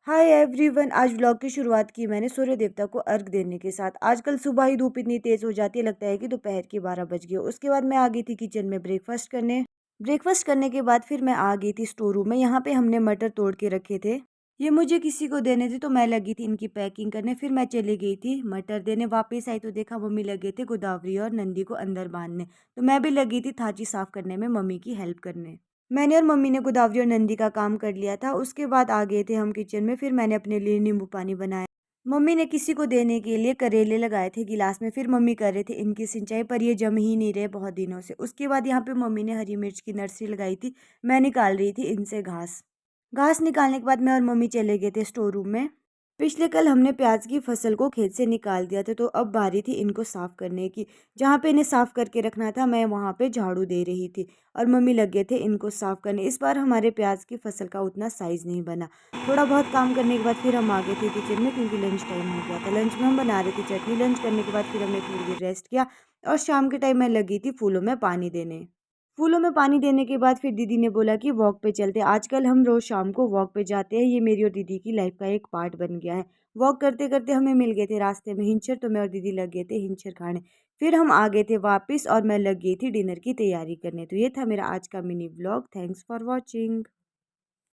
Hi everyone. आज vlog की शुरुआत की मैंने सूर्य देवता को अर्घ देने के साथ। आजकल सुबह ही धूप इतनी तेज हो जाती है, लगता है कि दोपहर के 12 बज गए। उसके बाद मैं आ गई थी किचन में ब्रेकफास्ट करने के बाद फिर मैं आ गई थी स्टोर रूम में। यहाँ पे हमने मटर तोड़ के रखे थे, ये मुझे किसी को देने थे तो मैं लगी थी इनकी पैकिंग करने। फिर मैं चली गई थी मटर देने, वापस आई तो देखा मम्मी लगे थे गोदावरी और नंदी को अंदर बांधने, तो मैं भी लगी थी थाची साफ करने में, मम्मी की हेल्प करने। मैंने और मम्मी ने गोदावरी और नंदी का काम कर लिया था। उसके बाद आ गए थे हम किचन में। फिर मैंने अपने लिए नींबू पानी बनाया। मम्मी ने किसी को देने के लिए करेले लगाए थे गिलास में। फिर मम्मी कर रहे थे इनकी सिंचाई, पर ये जम ही नहीं रहे बहुत दिनों से। उसके बाद यहाँ पे मम्मी ने हरी मिर्च की नर्सरी लगाई थी, मैं निकाल रही थी इनसे घास। घास निकालने के बाद मैं और मम्मी चले गए थे स्टोर रूम में। पिछले कल हमने प्याज की फसल को खेत से निकाल दिया था, तो अब बारी थी इनको साफ करने की। जहाँ पे इन्हें साफ करके रखना था मैं वहाँ पे झाड़ू दे रही थी और मम्मी लगे थे इनको साफ करने। इस बार हमारे प्याज की फसल का उतना साइज नहीं बना। थोड़ा बहुत काम करने के बाद फिर हम आ गए थे किचन में, क्योंकि लंच टाइम हो गया था। लंच में हम बना रहे थे चटनी। लंच करने के बाद फिर हमने थोड़ी देर रेस्ट किया और शाम के टाइम मैं लगी थी फूलों में पानी देने। फूलों में पानी देने के बाद फिर दीदी ने बोला कि वॉक पे चलते। आजकल हम रोज शाम को वॉक पे जाते हैं, ये मेरी और दीदी की लाइफ का एक पार्ट बन गया है। वॉक करते करते हमें मिल गए थे रास्ते में हिंचर, तो मैं और दीदी लग गए थे हिंचर खाने। फिर हम आ गए थे वापस और मैं लग गई थी डिनर की तैयारी करने। तो ये था मेरा आज का mini vlog. Thanks for watching.